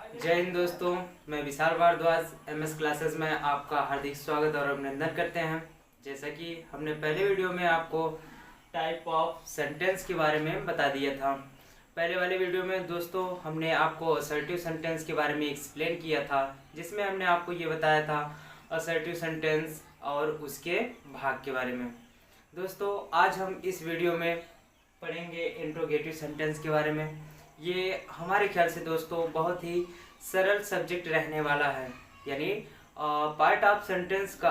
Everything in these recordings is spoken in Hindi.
जय हिंद दोस्तों। मैं विशाल भारद्वाज एमएस क्लासेस में आपका हार्दिक स्वागत और अभिनंदन करते हैं। जैसा कि हमने पहले वीडियो में आपको टाइप ऑफ सेंटेंस के बारे में बता दिया था। पहले वाले वीडियो में दोस्तों हमने आपको असर्टिव सेंटेंस के बारे में एक्सप्लेन किया था, जिसमें हमने आपको ये बताया था असर्टिव सेंटेंस और उसके भाग के बारे में। दोस्तों आज हम इस वीडियो में पढ़ेंगे इंट्रोगेटिव सेंटेंस के बारे में। ये हमारे ख्याल से दोस्तों बहुत ही सरल सब्जेक्ट रहने वाला है, यानी पार्ट ऑफ सेंटेंस का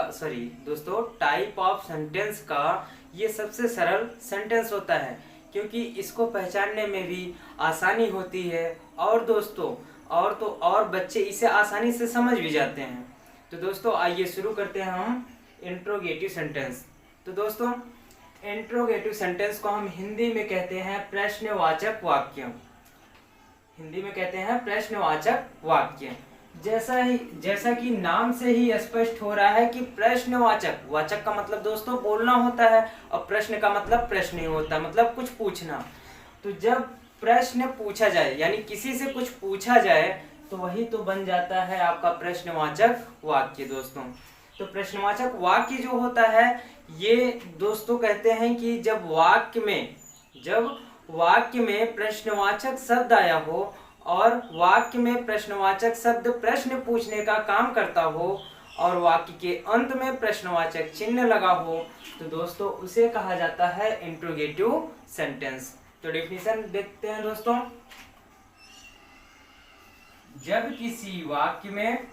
दोस्तों टाइप ऑफ सेंटेंस का ये सबसे सरल सेंटेंस होता है, क्योंकि इसको पहचानने में भी आसानी होती है और दोस्तों और बच्चे इसे आसानी से समझ भी जाते हैं। तो दोस्तों आइए शुरू करते हैं हम इंट्रोगेटिव सेंटेंस। तो दोस्तों इंट्रोगेटिव सेंटेंस को हम हिंदी में कहते हैं प्रश्नवाचक वाक्य। हिंदी में कहते हैं प्रश्नवाचक वाक्य। जैसा कि नाम से ही स्पष्ट हो रहा है कि प्रश्नवाचक, वाचक का मतलब दोस्तों बोलना होता है और प्रश्न का मतलब प्रश्न ही होता है, मतलब कुछ पूछना। तो जब प्रश्न पूछा जाए यानी किसी से कुछ पूछा जाए तो वही तो बन जाता है आपका प्रश्नवाचक वाक्य दोस्तों। तो प्रश्नवाचक वाक्य जो होता है ये दोस्तों कहते हैं कि जब वाक्य में प्रश्नवाचक शब्द आया हो और वाक्य में प्रश्नवाचक शब्द प्रश्न पूछने का काम करता हो और वाक्य के अंत में प्रश्नवाचक चिन्ह लगा हो, तो दोस्तों उसे कहा जाता है इंट्रोगेटिव सेंटेंस। तो डेफिनेशन देखते हैं दोस्तों। जब किसी वाक्य में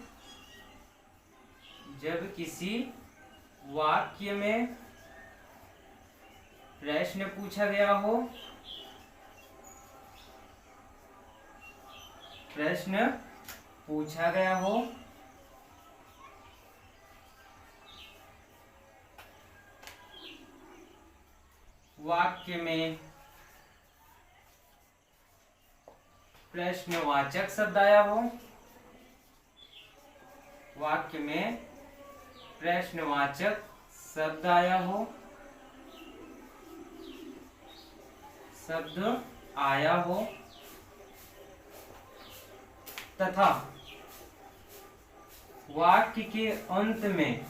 प्रश्न पूछा गया हो, वाक्य में प्रश्नवाचक शब्द आया हो, तथा वाक्य के अंत में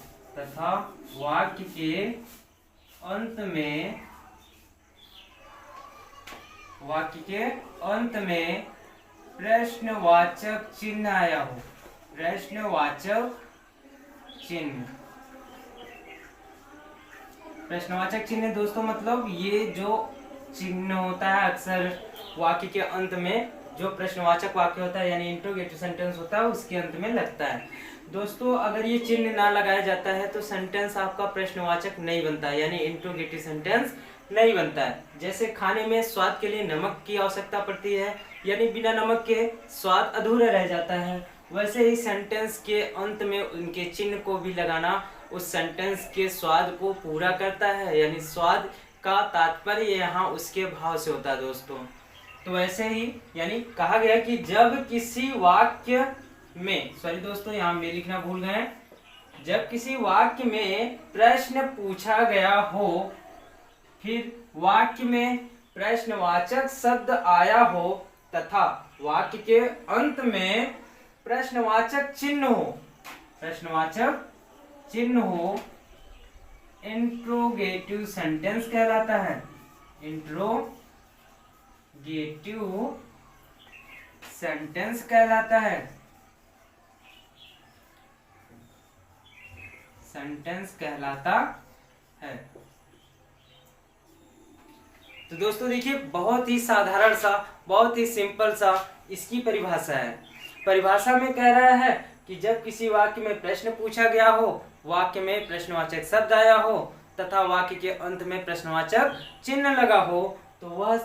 प्रश्नवाचक चिन्ह आया हो। प्रश्नवाचक चिन्ह दोस्तों मतलब ये जो चिन्ह होता है अक्सर वाक्य के अंत में, जो प्रश्नवाचक वाक्य होता है यानी इंट्रोगेटिव सेंटेंस होता है उसके अंत में लगता है। दोस्तों अगर ये चिन्ह ना लगाया जाता है तो सेंटेंस आपका प्रश्नवाचक नहीं बनता है, यानी इंट्रोगेटिव सेंटेंस नहीं बनता है। जैसे खाने में स्वाद के लिए नमक की आवश्यकता पड़ती है, यानी बिना नमक के स्वाद अधूरा रह जाता है, वैसे ही सेंटेंस के अंत में उनके चिन्ह को भी लगाना उस सेंटेंस के स्वाद को पूरा करता है, यानी स्वाद का तात्पर्य यहाँ उसके भाव से होता है दोस्तों। तो वैसे ही यानी कहा गया कि जब किसी वाक्य में दोस्तों यहाँ में लिखना भूल गए, जब किसी वाक्य में प्रश्न पूछा गया हो, फिर वाक्य में प्रश्नवाचक शब्द आया हो तथा वाक्य के अंत में प्रश्नवाचक चिन्ह हो, इंट्रोगेटिव सेंटेंस कहलाता है। इंट्रोगेटिव सेंटेंस कहलाता है। तो दोस्तों देखिए बहुत ही साधारण सा, बहुत ही सिंपल सा इसकी परिभाषा है। परिभाषा में कह रहा है कि जब किसी वाक्य में प्रश्न पूछा गया हो, वाक्य में प्रश्नवाचक शब्द आया हो तथा वाक्य के अंत में प्रश्नवाचक चिन्ह लगा हो, तो वह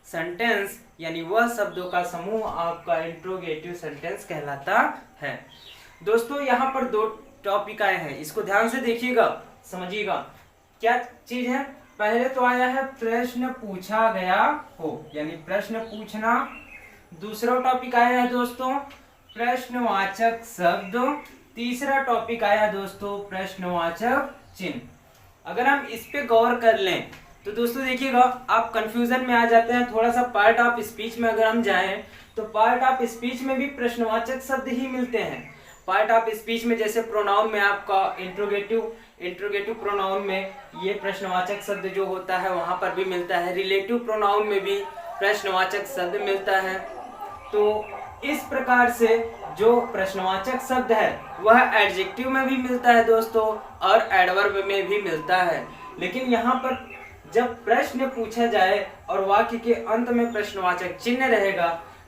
सेंटेंस यानी वह शब्दों का समूह आपका इंट्रोगेटिव सेंटेंस कहलाता है। दोस्तों यहाँ पर दो टॉपिक आए हैं, इसको ध्यान से देखिएगा, समझिएगा क्या चीज है। पहले तो आया है प्रश्न पूछा गया हो, यानी प्रश्न पूछना। दूसरा टॉपिक आया है दोस्तों प्रश्नवाचक शब्द। तीसरा टॉपिक आया दोस्तों प्रश्नवाचक चिन्ह। अगर हम इस पे गौर कर लें तो दोस्तों देखिएगा, आप कंफ्यूजन में आ जाते हैं थोड़ा सा। पार्ट ऑफ स्पीच में अगर हम जाएं तो पार्ट ऑफ स्पीच में भी प्रश्नवाचक शब्द ही मिलते हैं। पार्ट ऑफ स्पीच में जैसे प्रोनाउन में आपका इंट्रोगेटिव प्रोनाउन में ये प्रश्नवाचक शब्द जो होता है वहां पर भी मिलता है। रिलेटिव प्रोनाउन में भी प्रश्नवाचक शब्द मिलता है। तो इस प्रकार से जो प्रश्नवाचक शब्द है वह एडजेक्टिव में भी मिलता है दोस्तों, और एडवर्ब में भी मिलता है। लेकिन यहाँ पर जब प्रश्न पूछा जाए और वाक्य के अंत में प्रश्नवाचक चिन्ह रहेगा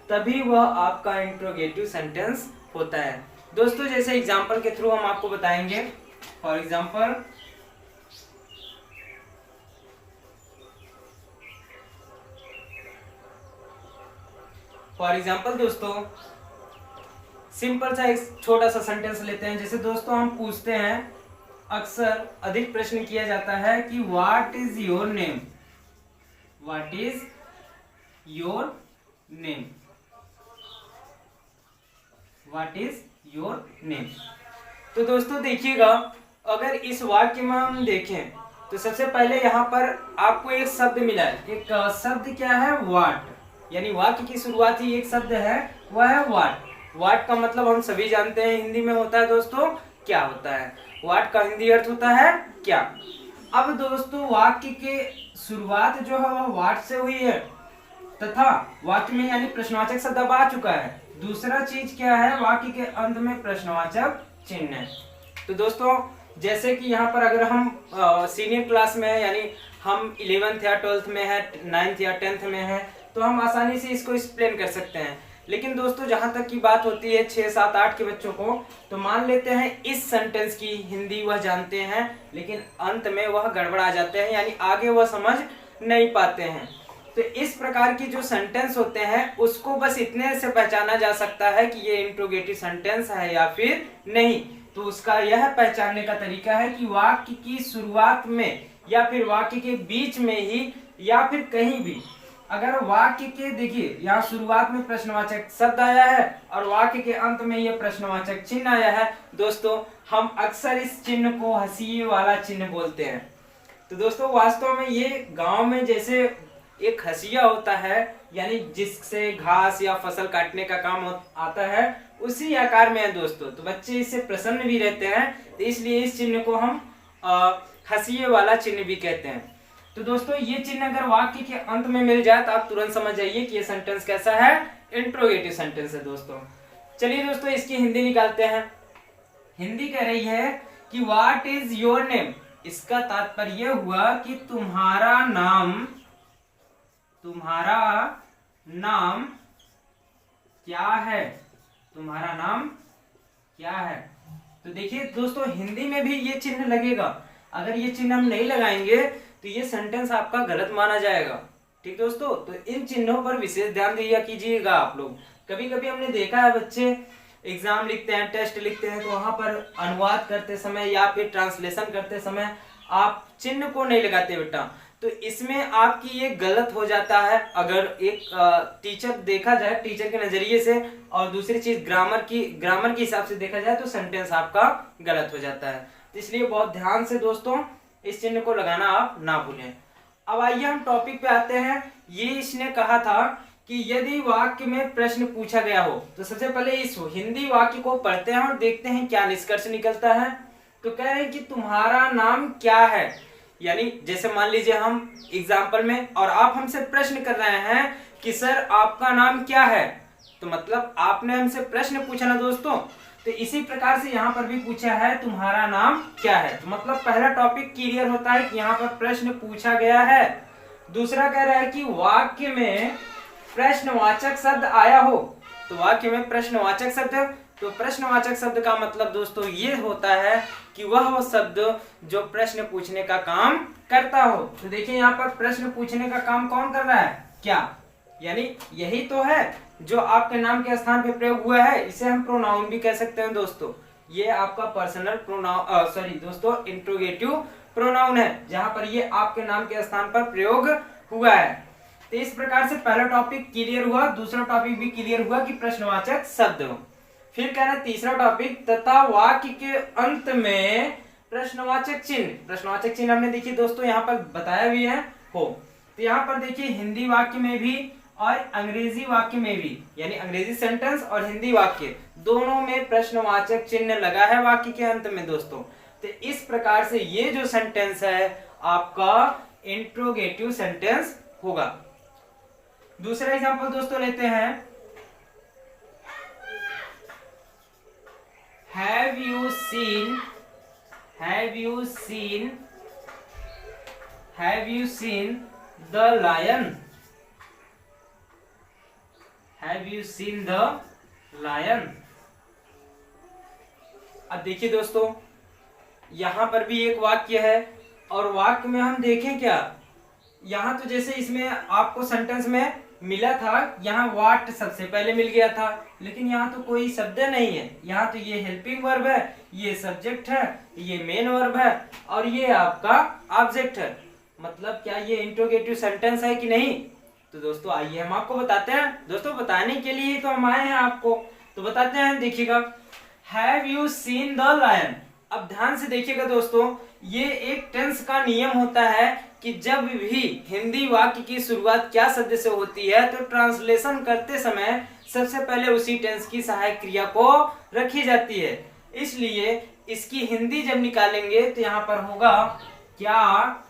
तभी वह आपका इंट्रोगेटिव सेंटेंस होता है दोस्तों। जैसे एग्जांपल के थ्रू हम आपको बताएंगे। फॉर एग्जांपल दोस्तों, सिंपल सा एक छोटा सा सेंटेंस लेते हैं। जैसे दोस्तों हम पूछते हैं, अक्सर अधिक प्रश्न किया जाता है कि what is your name, what is your name, what is your name. तो दोस्तों देखिएगा, अगर इस वाक्य में हम देखें तो सबसे पहले यहाँ पर आपको एक शब्द मिला है। एक शब्द क्या है? व्हाट, यानी वाक्य की शुरुआत ही एक शब्द है, वह है व्हाट। व्हाट का मतलब हम सभी जानते हैं हिंदी में होता है दोस्तों क्या होता है। व्हाट का हिंदी अर्थ होता है क्या। अब दोस्तों वाक्य के शुरुआत जो है वह व्हाट से हुई है तथा वाक्य में यानी प्रश्नवाचक शब्द अब आ चुका है। दूसरा चीज क्या है? वाक्य के अंत में प्रश्नवाचक चिन्ह है। तो दोस्तों जैसे कि यहाँ पर अगर हम सीनियर क्लास में है, यानी हम 11th या 12th में है, 9th या 10th में है, तो हम आसानी से इसको एक्सप्लेन कर सकते हैं। लेकिन दोस्तों जहां तक की बात होती है 6, 7, 8 के बच्चों को, तो मान लेते हैं इस सेंटेंस की हिंदी वह जानते हैं लेकिन अंत में वह गड़बड़ा जाते हैं, यानी आगे वह समझ नहीं पाते हैं। तो इस प्रकार की जो सेंटेंस होते हैं उसको बस इतने से पहचाना जा सकता है कि ये इंट्रोगेटिव सेंटेंस है या फिर नहीं। तो उसका यह पहचानने का तरीका है कि वाक्य की शुरुआत में या फिर वाक्य के बीच में ही या फिर कहीं भी अगर वाक्य के, देखिए यहाँ शुरुआत में प्रश्नवाचक शब्द आया है और वाक्य के अंत में यह प्रश्नवाचक चिन्ह आया है दोस्तों, हम अक्सर इस चिन्ह को हंसिए वाला चिन्ह बोलते हैं। तो दोस्तों वास्तव में ये गांव में जैसे एक हंसिया होता है, यानी जिससे घास या फसल काटने का काम आता है, उसी आकार में है दोस्तों। तो बच्चे इससे प्रसन्न भी रहते हैं, तो इसलिए इस चिन्ह को हम हंसिए वाला चिन्ह भी कहते हैं। तो दोस्तों ये चिन्ह अगर वाक्य के अंत में मिल जाए तो आप तुरंत समझ जाइए कि ये सेंटेंस कैसा है, इंट्रोगेटिव सेंटेंस है दोस्तों। चलिए दोस्तों इसकी हिंदी निकालते हैं। हिंदी कह रही है कि व्हाट इज योर नेम। इसका तात्पर्य हुआ कि तुम्हारा नाम क्या है, तुम्हारा नाम क्या है। तो देखिए दोस्तों हिंदी में भी ये चिन्ह लगेगा। अगर ये चिन्ह हम नहीं लगाएंगे तो ये सेंटेंस आपका गलत माना जाएगा। ठीक दोस्तों, तो इन चिन्हों पर विशेष ध्यान दिया कीजिएगा आप लोग। कभी कभी हमने देखा है बच्चे एग्जाम लिखते हैं, टेस्ट लिखते हैं, तो वहां पर अनुवाद करते समय या फिर ट्रांसलेशन करते समय आप चिन्ह को नहीं लगाते बेटा, तो इसमें आपकी ये गलत हो जाता है। अगर एक टीचर देखा जाए, टीचर के नजरिए से, और दूसरी चीज ग्रामर के हिसाब से देखा जाए तो सेंटेंस आपका गलत हो जाता है। तो इसलिए बहुत ध्यान से दोस्तों इस चिन्ह को लगाना आप ना भूलें। अब आइए हम टॉपिक पे आते हैं। ये इसने कहा था कि यदि वाक्य में प्रश्न पूछा गया हो, तो सबसे पहले इस हिंदी वाक्य को पढ़ते हैं और देखते हैं क्या निष्कर्ष निकलता है। तो कह रहे हैं कि तुम्हारा नाम क्या है, यानी जैसे मान लीजिए हम एग्जाम्पल में और आप हमसे प्रश्न कर रहे हैं कि सर आपका नाम क्या है, तो मतलब आपने हमसे प्रश्न पूछा ना दोस्तों। तो इसी प्रकार से यहाँ पर भी पूछा है तुम्हारा नाम क्या है, तो मतलब पहला टॉपिक क्लियर होता है कि यहाँ पर प्रश्न पूछा गया है। दूसरा कह रहा है कि वाक्य में प्रश्नवाचक शब्द आया हो, तो वाक्य में प्रश्नवाचक शब्द, तो प्रश्नवाचक शब्द का मतलब दोस्तों ये होता है कि वह शब्द जो प्रश्न पूछने का काम करता हो। तो देखिए यहाँ पर प्रश्न पूछने का काम कौन कर रहा है, क्या, यानी यही तो है जो आपके नाम के स्थान पे प्रयोग हुआ है। इसे हम प्रोनाउन भी कह सकते हैं दोस्तों। ये आपका पर्सनल प्रोनाउन दोस्तों इंट्रोगेटिव प्रोनाउन है, जहां पर ये आपके नाम के स्थान पर प्रयोग हुआ है। तो इस प्रकार से पहला टॉपिक क्लियर हुआ। दूसरा टॉपिक भी क्लियर हुआ कि प्रश्नवाचक शब्द। फिर कहना तीसरा टॉपिक, तथा वाक्य के अंत में प्रश्नवाचक चिन्ह। प्रश्नवाचक चिन्ह हमने देखिए दोस्तों यहाँ पर बताया भी है, हो। तो यहाँ पर देखिए हिंदी वाक्य में भी और अंग्रेजी वाक्य में भी, यानी अंग्रेजी सेंटेंस और हिंदी वाक्य दोनों में प्रश्नवाचक चिन्ह लगा है वाक्य के अंत में दोस्तों। तो इस प्रकार से ये जो सेंटेंस है आपका इंट्रोगेटिव सेंटेंस होगा। दूसरा एग्जांपल दोस्तों लेते हैं, have you seen the lion, have you seen the lion. अब देखिए दोस्तों यहां पर भी एक वाक्य है और वाक्य में हम देखें क्या, यहां तो जैसे इसमें आपको सेंटेंस में मिला था, यहाँ वाट सबसे पहले मिल गया था, लेकिन यहाँ तो कोई शब्द नहीं है। यहाँ तो ये हेल्पिंग वर्ब है, ये सब्जेक्ट है, ये मेन वर्ब है और ये आपका ऑब्जेक्ट है। मतलब क्या ये इंट्रोगेटिव सेंटेंस है कि नहीं? तो दोस्तों आइए हम आपको बताते हैं। दोस्तों बताने के लिए तो हम आए हैं आपको, तो बताते हैं। देखिएगा, have you seen the lion. अब ध्यान से देखिएगा दोस्तों, ये एक टेंस का नियम होता है कि जब भी हिंदी वाक्य की शुरुआत क्या शब्द से होती है तो ट्रांसलेशन करते समय सबसे पहले उसी टेंस की सहायक क्रिया को रखी जाती है। इसलिए इसकी हिंदी जब निकालेंगे तो यहाँ पर होगा क्या,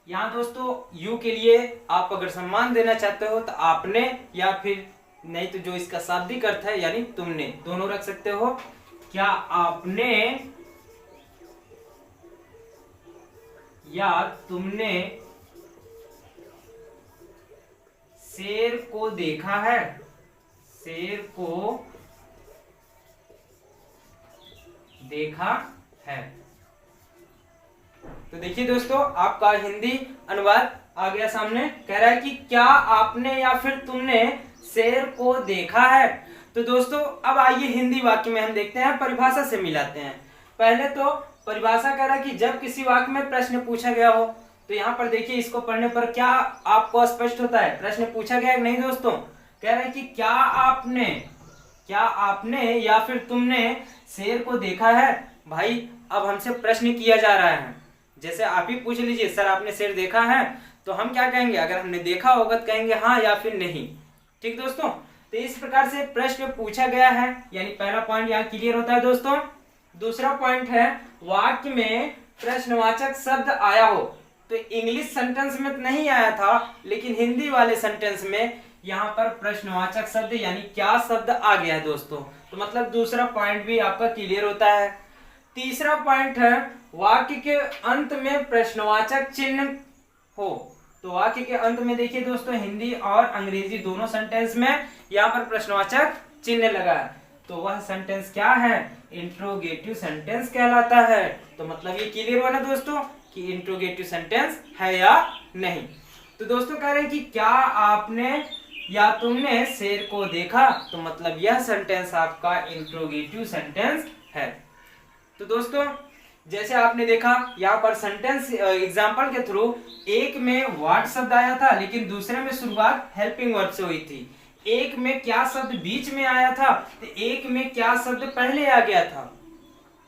यहाँ दोस्तों यू के लिए आप अगर सम्मान देना चाहते हो तो आपने, या फिर नहीं तो जो इसका शाब्दिक अर्थ है यानी तुमने, दोनों रख सकते हो। क्या आपने या तुमने शेर को देखा है, शेर को देखा है। तो देखिए दोस्तों आपका हिंदी अनुवाद आ गया सामने। कह रहा है कि क्या आपने या फिर तुमने शेर को देखा है। तो दोस्तों अब आइए हिंदी वाक्य में हम देखते हैं, परिभाषा से मिलाते हैं। पहले तो परिभाषा कह रहा है कि जब किसी वाक्य में प्रश्न पूछा गया हो, तो यहाँ पर देखिए इसको पढ़ने पर क्या आपको स्पष्ट होता है, प्रश्न पूछा गया है नहीं दोस्तों। कह रहा है कि क्या आपने या फिर तुमने शेर को देखा है। भाई अब हमसे प्रश्न किया जा रहा है, जैसे आप ही पूछ लीजिए सर आपने शेर देखा है, तो हम क्या कहेंगे, अगर हमने देखा होगा तो कहेंगे हाँ या फिर नहीं। ठीक दोस्तों, तो इस प्रकार से प्रश्न पूछा गया है, यानी पहला पॉइंट यहाँ क्लियर होता है दोस्तों। दूसरा पॉइंट है वाक्य में प्रश्नवाचक शब्द आया हो। तो इंग्लिश सेंटेंस में तो नहीं आया था, लेकिन हिंदी वाले सेंटेंस में यहाँ पर प्रश्नवाचक शब्द यानी क्या शब्द आ गया है दोस्तों। तो मतलब दूसरा पॉइंट भी आपका क्लियर होता है। तीसरा पॉइंट है वाक्य के अंत में प्रश्नवाचक चिन्ह हो। तो वाक्य के अंत में देखिए दोस्तों हिंदी और अंग्रेजी दोनों सेंटेंस में यहाँ पर प्रश्नवाचक चिन्ह लगा है, तो वह सेंटेंस क्या है, इंट्रोगेटिव सेंटेंस कहलाता है। तो मतलब ये क्लियर हुआ ना दोस्तों कि इंट्रोगेटिव सेंटेंस है या नहीं। तो दोस्तों कह रहे हैं कि क्या आपने या तुमने शेर को देखा, तो मतलब यह सेंटेंस आपका इंट्रोगेटिव सेंटेंस है। तो दोस्तों जैसे आपने देखा यहाँ पर सेंटेंस एग्जांपल के थ्रू एक में व्हाट शब्द आया था, लेकिन दूसरे में शुरुआत हेल्पिंग वर्ब से हुई थी। एक में क्या शब्द बीच में आया था, तो एक में क्या शब्द पहले आ गया था,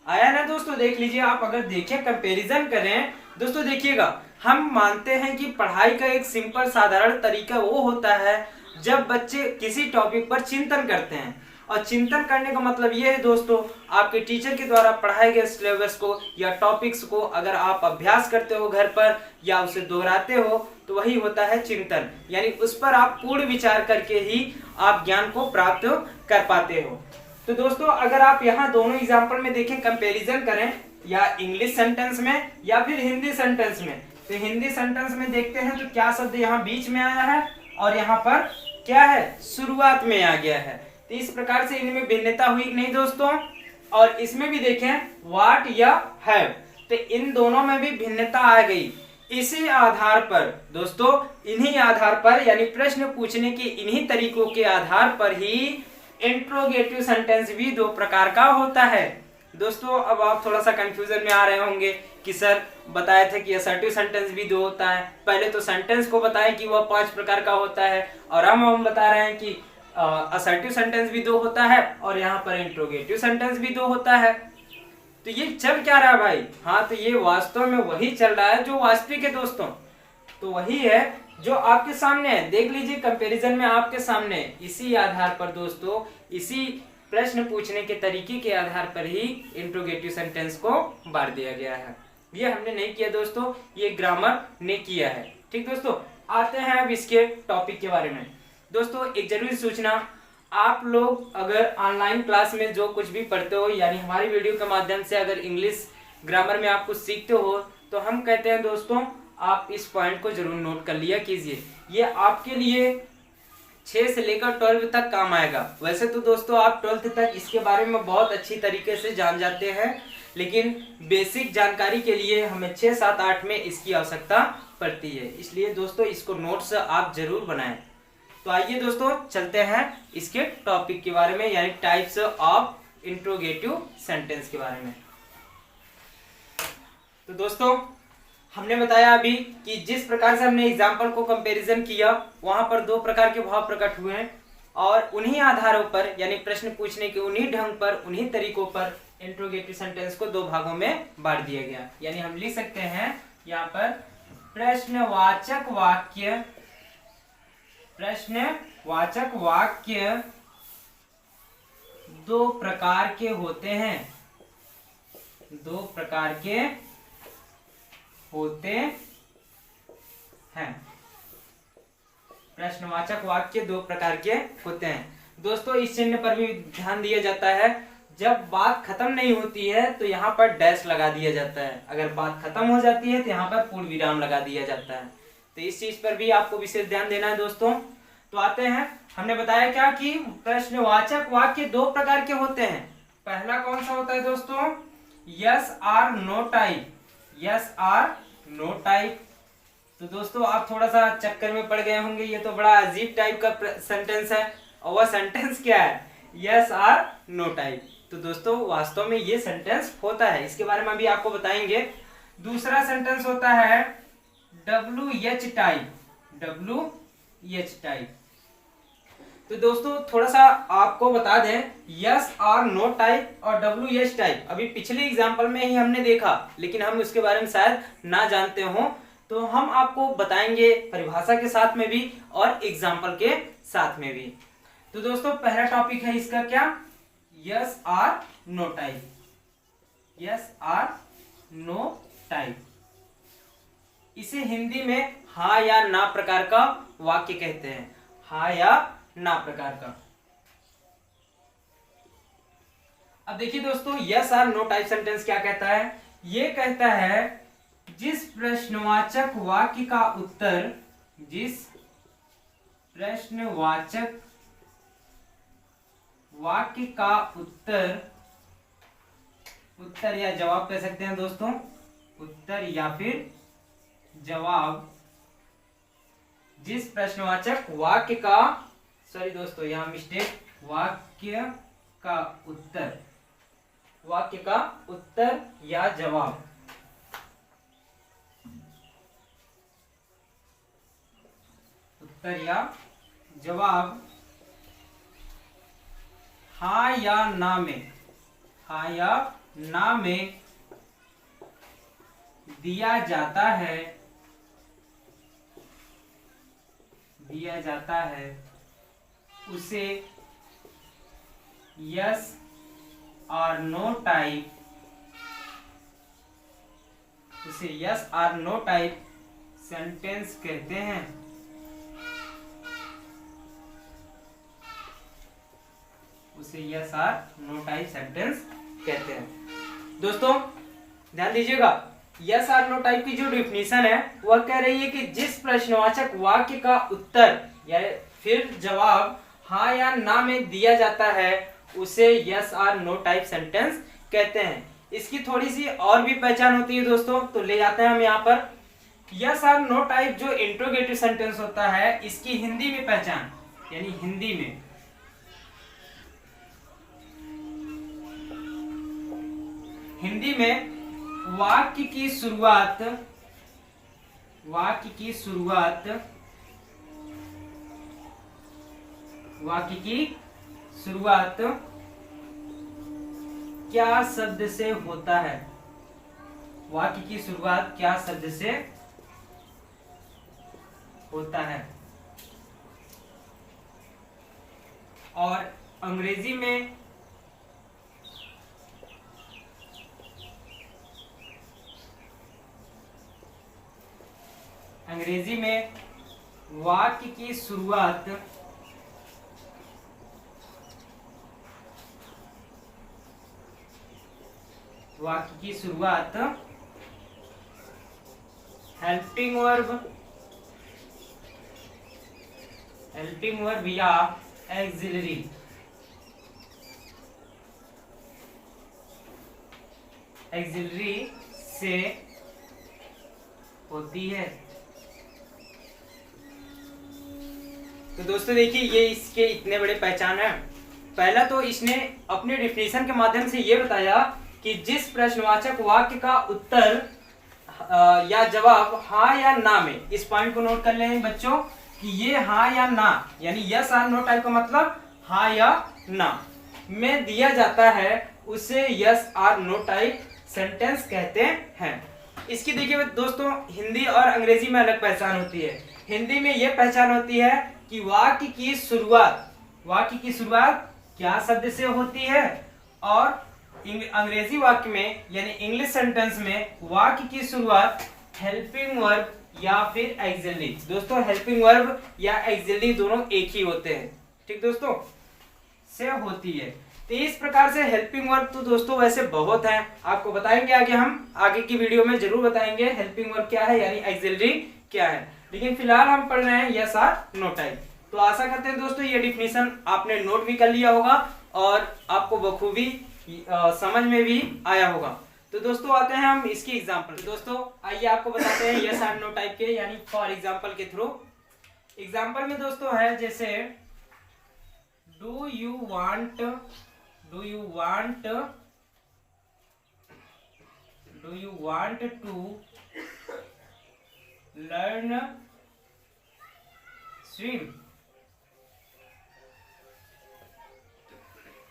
आया ना दोस्तों। देख लीजिए आप, अगर देखें कंपैरिजन करें दोस्तों, देखिएगा हम मानते हैं कि पढ़ाई का एक सिंपल साधारण तरीका वो होता है जब बच्चे किसी टॉपिक पर चिंतन करते हैं। और चिंतन करने का मतलब ये है दोस्तों, आपके टीचर के द्वारा पढ़ाए गए सिलेबस को या टॉपिक्स को अगर आप अभ्यास करते हो घर पर या उसे दोहराते हो, तो वही होता है चिंतन। यानी उस पर आप पूर्ण विचार करके ही आप ज्ञान को प्राप्त कर पाते हो। तो दोस्तों अगर आप यहाँ दोनों एग्जाम्पल में देखें, कंपेरिजन करें या इंग्लिश सेंटेंस में या फिर हिंदी सेंटेंस में, तो हिंदी सेंटेंस में देखते हैं तो क्या शब्द यहाँ बीच में आया है और यहाँ पर क्या है, शुरुआत में आ गया है। तो इस प्रकार से इनमें भिन्नता हुई नहीं दोस्तों। और इसमें भी देखें व्हाट या हैव, तो इन दोनों में भी भिन्नता आ गई। इसी आधार पर दोस्तों, इन्हीं आधार पर यानी प्रश्न पूछने के इन्हीं तरीकों के आधार पर ही इंट्रोगेटिव सेंटेंस भी दो प्रकार का होता है दोस्तों। अब आप थोड़ा सा कंफ्यूजन में आ रहे होंगे कि सर बताए थे कि असर्टिव सेंटेंस भी दो होता है। पहले तो सेंटेंस को बताएं कि वह 5 प्रकार का होता है, और हम बता रहे हैं कि असर्टिव सेंटेंस भी दो होता है और यहाँ पर इंट्रोगेटिव सेंटेंस भी दो होता है। तो ये चल क्या रहा है भाई, हाँ तो ये वास्तव में वही चल रहा है जो वास्तविक है दोस्तों। तो वही है जो आपके सामने है, देख लीजिए कंपैरिजन में आपके सामने। इसी आधार पर दोस्तों, इसी प्रश्न पूछने के तरीके के आधार पर ही इंट्रोगेटिव सेंटेंस को बांट दिया गया है। ये हमने नहीं किया दोस्तों, ये ग्रामर ने किया है। ठीक दोस्तों, आते हैं अब इसके टॉपिक के बारे में। दोस्तों एक जरूरी सूचना, आप लोग अगर ऑनलाइन क्लास में जो कुछ भी पढ़ते हो, यानी हमारी वीडियो के माध्यम से अगर इंग्लिश ग्रामर में आप कुछ सीखते हो, तो हम कहते हैं दोस्तों आप इस पॉइंट को जरूर नोट कर लिया कीजिए। ये आपके लिए 6 से लेकर 12 तक काम आएगा। वैसे तो दोस्तों आप 12th तक इसके बारे में बहुत अच्छी तरीके से जान जाते हैं, लेकिन बेसिक जानकारी के लिए हमें 6, 7, 8 में इसकी आवश्यकता पड़ती है। इसलिए दोस्तों इसको नोट्स आप जरूर बनाएं। तो आइए दोस्तों चलते हैं इसके टॉपिक के बारे में, यानी टाइप्स ऑफ इंट्रोगेटिव सेंटेंस के बारे में। तो दोस्तों हमने बताया अभी कि जिस प्रकार से हमने एग्जाम्पल को कंपैरिजन किया, वहां पर 2 प्रकार के भाव प्रकट हुए हैं, और उन्हीं आधारों पर, यानी प्रश्न पूछने के उन्हीं ढंग पर, उन्हीं तरीकों पर इंट्रोगेटिव सेंटेंस को 2 भागों में बांट दिया गया। यानी हम लिख सकते हैं यहाँ पर प्रश्नवाचक वाक्य, प्रश्नवाचक वाक्य 2 प्रकार के होते हैं, 2 प्रकार के होते हैं। प्रश्नवाचक वाक्य 2 प्रकार के होते हैं। दोस्तों इस चिन्ह पर भी ध्यान दिया जाता है, जब बात खत्म नहीं होती है तो यहाँ पर डैश लगा दिया जाता है, अगर बात खत्म हो जाती है तो यहाँ पर पूर्ण विराम लगा दिया जाता है। तो इस चीज पर भी आपको विशेष ध्यान देना है दोस्तों। तो आते हैं, हमने बताया क्या कि प्रश्नवाचक वाक्य 2 प्रकार के होते हैं। पहला कौन सा होता है दोस्तों? Yes or no type, yes or no type. तो दोस्तों आप थोड़ा सा चक्कर में पड़ गए होंगे, ये तो बड़ा अजीब टाइप का सेंटेंस है, और वह सेंटेंस क्या है? Yes or no type. तो दोस्तों वास्तव में ये सेंटेंस होता है, इसके बारे में अभी आपको बताएंगे। दूसरा सेंटेंस होता है WH टाइप, WH टाइप। तो दोस्तों थोड़ा सा आपको बता दें, यस और नो टाइप और WH टाइप अभी पिछले एग्जाम्पल में ही हमने देखा, लेकिन हम उसके बारे में शायद ना जानते हो, तो हम आपको बताएंगे परिभाषा के साथ में भी और एग्जाम्पल के साथ में भी। तो दोस्तों पहला टॉपिक है इसका क्या? यस और नो टाइप, यस और नो टाइप। इसे हिंदी में हाँ या ना प्रकार का वाक्य कहते हैं, हाँ या ना प्रकार का। अब देखिए दोस्तों, यस और नो टाइप सेंटेंस क्या कहता है? ये कहता है जिस प्रश्नवाचक वाक्य का उत्तर, जिस प्रश्नवाचक वाक्य का उत्तर, उत्तर या जवाब कह सकते हैं दोस्तों, उत्तर या फिर जवाब, जिस प्रश्नवाचक वाक्य का, सॉरी दोस्तों यहां मिस्टेक, वाक्य का उत्तर, वाक्य का उत्तर या जवाब, उत्तर या जवाब हाँ या ना में, हाँ या ना में दिया जाता है, दिया जाता है, उसे यस और नो टाइप, उसे यस और नो टाइप सेंटेंस कहते हैं। उसे यस और नो टाइप सेंटेंस कहते हैं। दोस्तों ध्यान दीजिएगा, यस और नो टाइप की जो डिफिनीशन है वह कह रही है कि जिस प्रश्नवाचक वाक्य का उत्तर या फिर जवाब हाँ या ना में दिया जाता है उसे यस और नो टाइप सेंटेंस कहते हैं। इसकी थोड़ी सी और भी पहचान होती है दोस्तों, तो ले जाते हैं हम यहाँ पर। यस और नो टाइप जो इंट्रोगेटिव सेंटेंस होता है, इसकी हिंदी में पहचान, यानी हिंदी में, हिंदी में वाक्य की शुरुआत, वाक्य की शुरुआत, वाक्य की शुरुआत क्या शब्द से होता है? वाक्य की शुरुआत क्या शब्द से होता है। और अंग्रेजी में वाक्य की शुरुआत हेल्पिंग वर्ब या एक्सिलरी से होती है। तो दोस्तों देखिए, ये इसके इतने बड़े पहचान है। पहला तो इसने अपने डिफिनेशन के माध्यम से ये बताया कि जिस प्रश्नवाचक वाक्य का उत्तर या जवाब हाँ या ना में, इस पॉइंट को नोट कर लें बच्चों कि ये हाँ या ना यानी यस और नो टाइप का मतलब हाँ या ना में दिया जाता है, उसे यस और नो टाइप सेंटेंस कहते हैं। इसकी देखिए दोस्तों, हिंदी और अंग्रेजी में अलग पहचान होती है। हिंदी में यह पहचान होती है कि वाक्य की शुरुआत क्या शब्द से होती है, और अंग्रेजी वाक्य में यानी इंग्लिश सेंटेंस में वाक्य की शुरुआत हेल्पिंग वर्ब या फिर एक्सिलरी। दोस्तों हेल्पिंग वर्ब या एक्सिलरी दोनों एक ही होते हैं, ठीक दोस्तों, से होती है। तो इस प्रकार से हेल्पिंग वर्ब तो दोस्तों वैसे बहुत हैं, आपको बताएंगे आगे, हम आगे की वीडियो में जरूर बताएंगे हेल्पिंग वर्ब क्या है यानी एक्सिलरी क्या है। लेकिन फिलहाल हम पढ़ रहे हैं यस और नो टाइप। तो आशा करते हैं दोस्तों ये डिफिनेशन आपने नोट भी कर लिया होगा और आपको बखूबी समझ में भी आया होगा। तो दोस्तों आते हैं हम इसकी एग्जांपल। तो दोस्तों आइए आपको बताते हैं यस और नो टाइप के यानी फॉर एग्जांपल के थ्रू। एग्जांपल में दोस्तों है जैसे do you want to learn swim.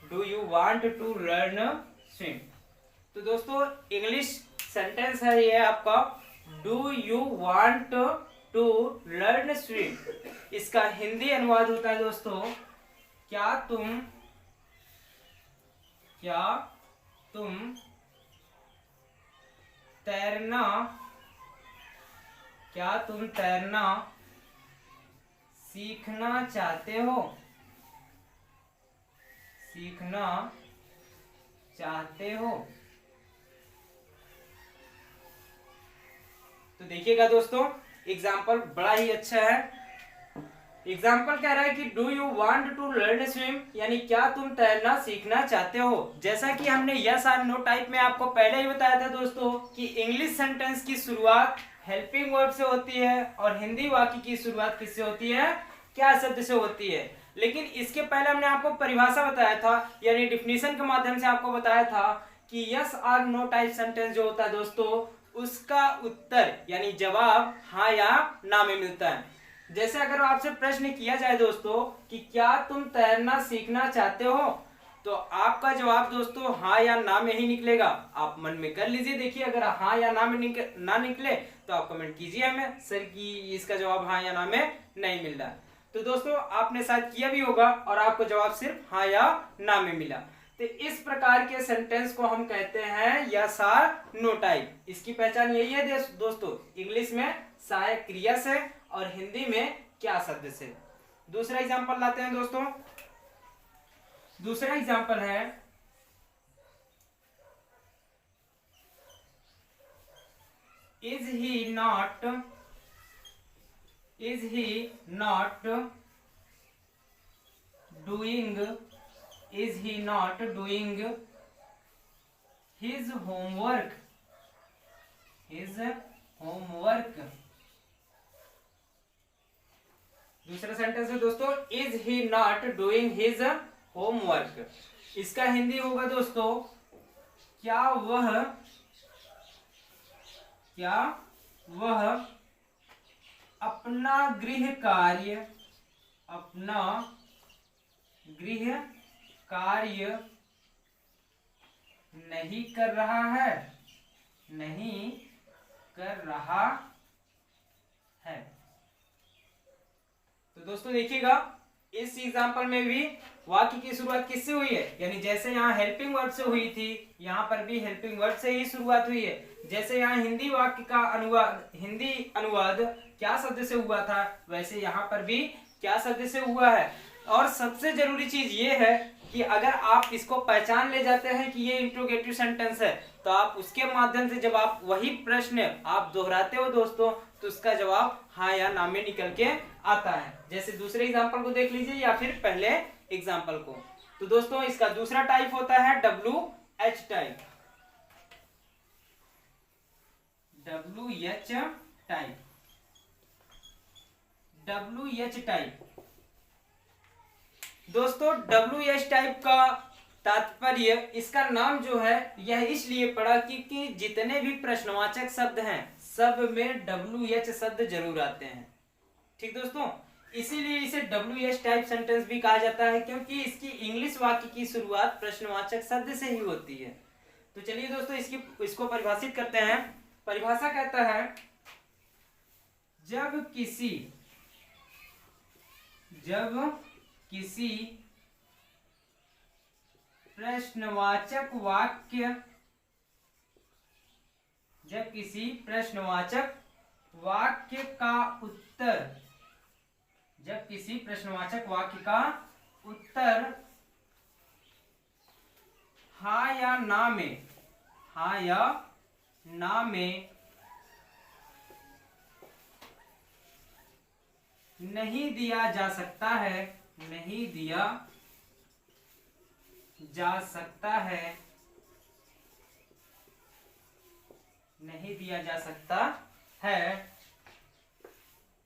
Do you want to learn swim. तो दोस्तों इंग्लिश सेंटेंस है ये आपका, do you want to learn swim. इसका हिंदी अनुवाद होता है दोस्तों, क्या तुम तैरना सीखना चाहते हो। तो देखिएगा दोस्तों एग्जाम्पल बड़ा ही अच्छा है। एग्जाम्पल कह रहा है कि do you want to learn swim यानी क्या तुम तैरना सीखना चाहते हो। जैसा कि हमने यस और नो टाइप में आपको पहले ही बताया था दोस्तों कि इंग्लिश सेंटेंस की शुरुआत हेल्पिंग वर्ब से होती है और हिंदी वाक्य की शुरुआत किससे होती है, क्या शब्द से होती है। लेकिन इसके पहले हमने आपको परिभाषा बताया था यानी डिफिनेशन के माध्यम से आपको बताया था कि यस और नो टाइप सेंटेंस जो होता है दोस्तों उसका उत्तर यानी जवाब हाँ या ना में मिलता है। जैसे अगर आपसे प्रश्न किया जाए दोस्तों कि क्या तुम तैरना सीखना चाहते हो, तो आपका जवाब दोस्तों हाँ या ना में ही निकलेगा। आप मन में कर लीजिए, देखिए अगर हाँ या ना में ना निकले तो आप कमेंट कीजिए हमें सर कि इसका जवाब हाँ या ना में नहीं मिल रहा। तो दोस्तों आपने शायद किया भी होगा और आपको जवाब सिर्फ हाँ या ना में मिला। तो इस प्रकार के सेंटेंस को हम कहते हैं यस और नो टाइप। इसकी पहचान यही है दोस्तों, इंग्लिश में सहायक क्रिया से और हिंदी में क्या शब्द से। दूसरा एग्जांपल लाते हैं दोस्तों। दूसरा एग्जांपल है is he not doing his homework. दूसरा सेंटेंस है दोस्तों is he not doing his homework. इसका हिंदी होगा दोस्तों क्या वह अपना गृह कार्य नहीं कर रहा है। तो दोस्तों देखिएगा, इस एग्जाम्पल में भी वाक्य की शुरुआत किससे हुई है, यानी जैसे यहाँ हेल्पिंग वर्ब से हुई थी, यहाँ पर भी हेल्पिंग वर्ब से ही शुरुआत हुई है। जैसे यहाँ हिंदी वाक्य का अनुवाद, हिंदी अनुवाद क्या शब्द से हुआ था, वैसे यहाँ पर भी क्या शब्द से हुआ है। और सबसे जरूरी चीज ये है कि अगर आप इसको पहचान ले जाते हैं कि ये इंट्रोगेटिव सेंटेंस है, तो आप उसके माध्यम से जब आप वही प्रश्न आप दोहराते हो दोस्तों, तो उसका जवाब हाँ या ना में निकल के आता है। जैसे दूसरे एग्जाम्पल को देख लीजिए या फिर पहले एग्जाम्पल को। तो दोस्तों इसका दूसरा टाइप होता है WH type. WH type, WH type. दोस्तों WH टाइप का तात्पर्य, इसका नाम जो है यह इसलिए पड़ा क्योंकि जितने भी प्रश्नवाचक शब्द हैं सब में WH शब्द जरूर आते हैं। ठीक दोस्तों, इसीलिए इसे WH टाइप सेंटेंस भी कहा जाता है, क्योंकि इसकी इंग्लिश वाक्य की शुरुआत प्रश्नवाचक शब्द से ही होती है। तो चलिए दोस्तों इसको परिभाषित करते हैं। परिभाषा कहता है, जब किसी प्रश्नवाचक वाक्य का उत्तर हाँ या ना में नहीं दिया जा सकता है,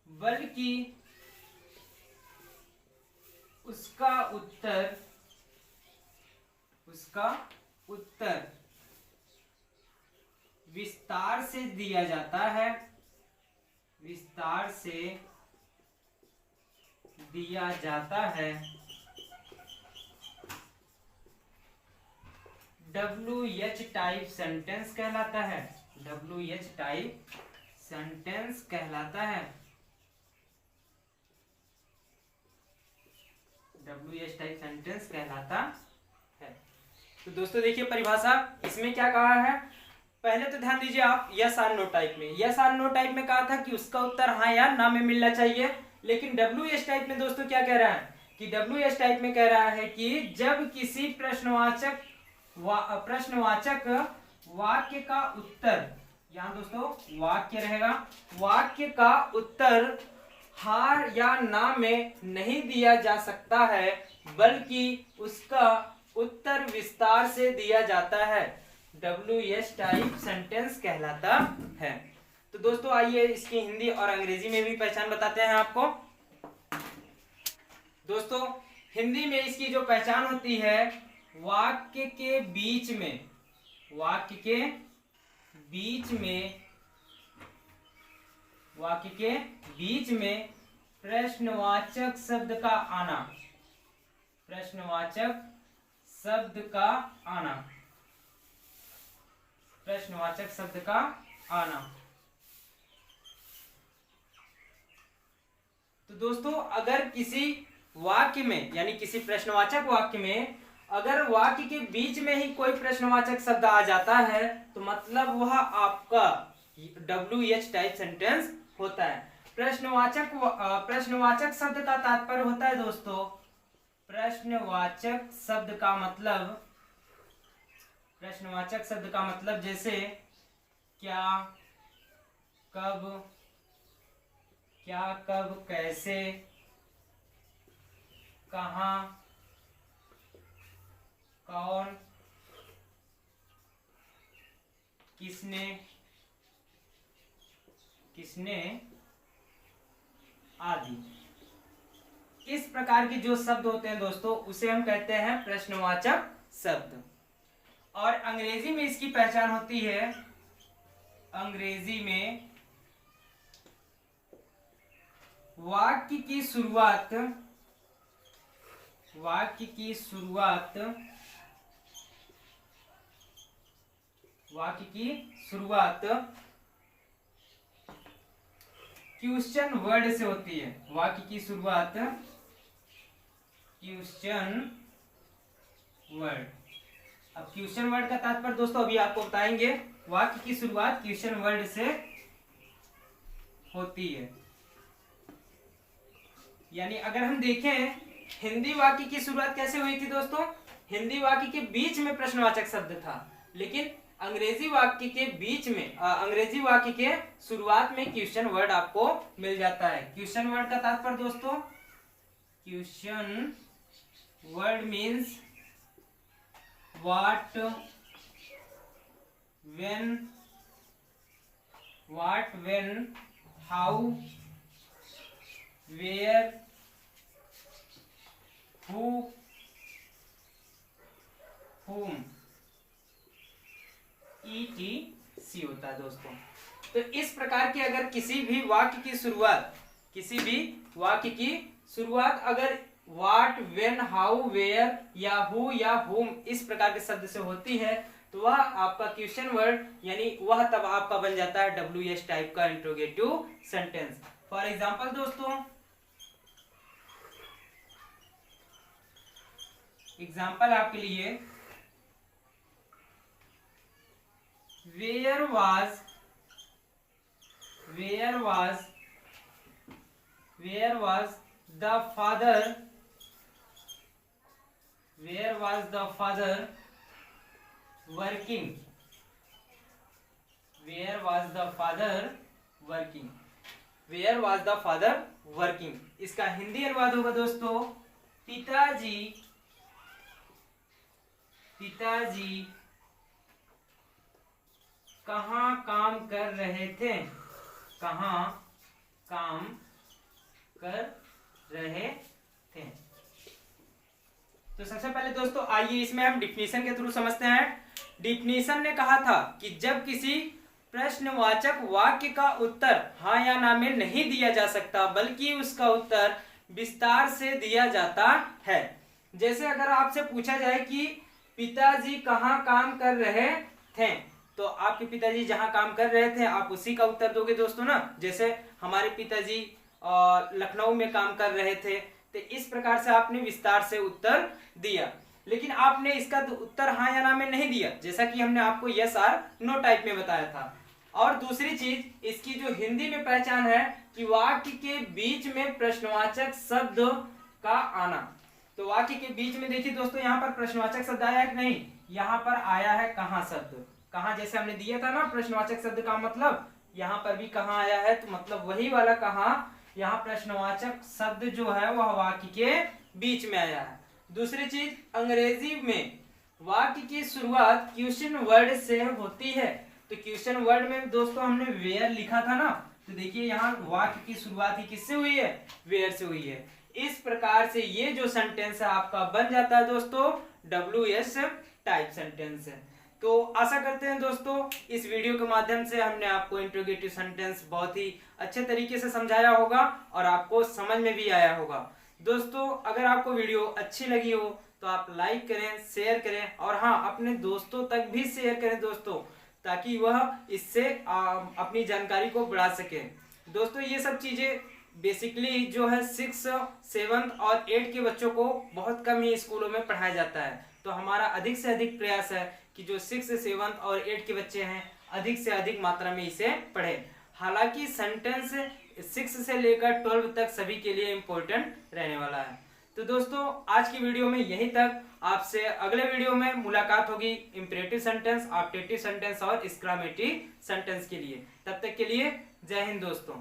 बल्कि उसका उत्तर विस्तार से दिया जाता है। WH टाइप सेंटेंस कहलाता है। WH टाइप सेंटेंस कहलाता है। WH टाइप सेंटेंस कहलाता है। तो दोस्तों देखिए परिभाषा, इसमें क्या कहा है, पहले तो ध्यान दीजिए आप, यस और नो टाइप में कहा था कि उसका उत्तर हाँ या ना में मिलना चाहिए। लेकिन WH टाइप में दोस्तों क्या कह रहा है कि WH टाइप में कह रहा है कि जब किसी प्रश्नवाचक वाक्य का उत्तर, यहाँ दोस्तों वाक्य रहेगा, वाक्य का उत्तर हाँ या ना में नहीं दिया जा सकता है, बल्कि उसका उत्तर विस्तार से दिया जाता है, WH टाइप सेंटेंस कहलाता है। तो दोस्तों आइए इसकी हिंदी और अंग्रेजी में भी पहचान बताते हैं आपको। दोस्तों हिंदी में इसकी जो पहचान होती है, वाक्य के बीच में प्रश्नवाचक शब्द का आना। तो दोस्तों अगर किसी वाक्य में, यानी किसी प्रश्नवाचक वाक्य में अगर वाक्य के बीच में ही कोई प्रश्नवाचक शब्द आ जाता है, तो मतलब वह आपका WH टाइप सेंटेंस होता है। प्रश्नवाचक शब्द का तात्पर्य होता है दोस्तों, प्रश्नवाचक शब्द का मतलब जैसे क्या, कब, कैसे, कहाँ, कौन, किसने आदि। इस प्रकार के जो शब्द होते हैं दोस्तों, उसे हम कहते हैं प्रश्नवाचक शब्द। और अंग्रेजी में इसकी पहचान होती है, अंग्रेजी में वाक्य की शुरुआत क्वेश्चन वर्ड से होती है। वाक्य की शुरुआत क्वेश्चन वर्ड। अब क्वेश्चन वर्ड का तात्पर्य दोस्तों अभी आपको बताएंगे। वाक्य की शुरुआत क्वेश्चन वर्ड से होती है। यानी अगर हम देखें हिंदी वाक्य की शुरुआत कैसे हुई थी दोस्तों, हिंदी वाक्य के बीच में प्रश्नवाचक शब्द था, लेकिन अंग्रेजी वाक्य के बीच में अंग्रेजी वाक्य के शुरुआत में क्वेश्चन वर्ड आपको मिल जाता है। क्वेश्चन वर्ड का तात्पर्य दोस्तों, question word means what, when, how, where, who, whom, ETC होता है दोस्तों। तो इस प्रकार की अगर किसी भी वाक्य की शुरुआत अगर व्हाट, व्हेन, हाउ, वेयर या हु या हुम इस प्रकार के शब्द से होती है तो वह आपका क्वेश्चन वर्ड यानी वह तब आपका बन जाता है WS टाइप का इंट्रोगेटिव सेंटेंस। फॉर एग्जांपल दोस्तों, एग्जांपल आपके लिए, where was the father working, where was the father working। इसका हिंदी अनुवाद होगा दोस्तों, पिताजी कहाँ काम कर रहे थे, तो सबसे पहले दोस्तों आइए इसमें हम डिफिनीशन के थ्रू समझते हैं। डिफिनीशन ने कहा था कि जब किसी प्रश्नवाचक वाक्य का उत्तर हाँ या ना में नहीं दिया जा सकता बल्कि उसका उत्तर विस्तार से दिया जाता है। जैसे अगर आपसे पूछा जाए कि पिताजी कहाँ काम कर रहे थे, तो आपके पिताजी जहां काम कर रहे थे आप उसी का उत्तर दोगे दोस्तों ना। जैसे हमारे पिताजी लखनऊ में काम कर रहे थे, तो इस प्रकार से आपने विस्तार से उत्तर दिया, लेकिन आपने इसका उत्तर हाँ या ना में नहीं दिया, जैसा कि हमने आपको यस आर नो टाइप में बताया था। और दूसरी चीज, इसकी जो हिंदी में पहचान है कि वाक्य के बीच में प्रश्नवाचक शब्द का आना। तो वाक्य के बीच में देखिए दोस्तों, यहाँ पर प्रश्नवाचक शब्द आया है कि नहीं, यहाँ पर आया है कहाँ शब्द। कहाँ जैसे हमने दिया था ना प्रश्नवाचक शब्द का मतलब, यहाँ पर भी कहाँ आया है, तो मतलब वही वाला कहाँ, यहाँ प्रश्नवाचक शब्द जो है वह वाक्य के बीच में आया है। दूसरी चीज, अंग्रेजी में वाक्य की शुरुआत क्वेश्चन वर्ड से होती है। तो क्वेश्चन वर्ड में दोस्तों हमने वेयर लिखा था ना, तो देखिए यहाँ वाक्य की शुरुआत ही किससे हुई है, वेयर से हुई है। इस प्रकार से ये जो सेंटेंस है आपका बन जाता है दोस्तों WS टाइप सेंटेंस है। तो आशा करते हैं दोस्तों इस वीडियो के माध्यम से हमने आपको इंट्रोगेटिव सेंटेंस बहुत ही अच्छे तरीके से समझाया होगा और आपको समझ में भी आया होगा। दोस्तों अगर आपको वीडियो अच्छी लगी हो तो आप लाइक करें, शेयर करें और हाँ अपने दोस्तों तक भी शेयर करें दोस्तों, ताकि वह इससे अपनी जानकारी को बढ़ा सके। दोस्तों ये सब चीजें बेसिकली जो है 6, 7 और 8 के बच्चों को बहुत कम ही स्कूलों में पढ़ाया जाता है। तो हमारा अधिक से अधिक प्रयास है कि जो 6, 7 और 8 के बच्चे हैं अधिक से अधिक मात्रा में इसे पढ़ें। हालांकि सेंटेंस 6 से लेकर 12 तक सभी के लिए इम्पोर्टेंट रहने वाला है। तो दोस्तों आज की वीडियो में यहीं तक। आपसे अगले वीडियो में मुलाकात होगी इंपरेटिव सेंटेंस, ऑप्टेटिव सेंटेंस और एक्सक्लेमेटिव सेंटेंस के लिए। तब तक के लिए जय हिंद दोस्तों।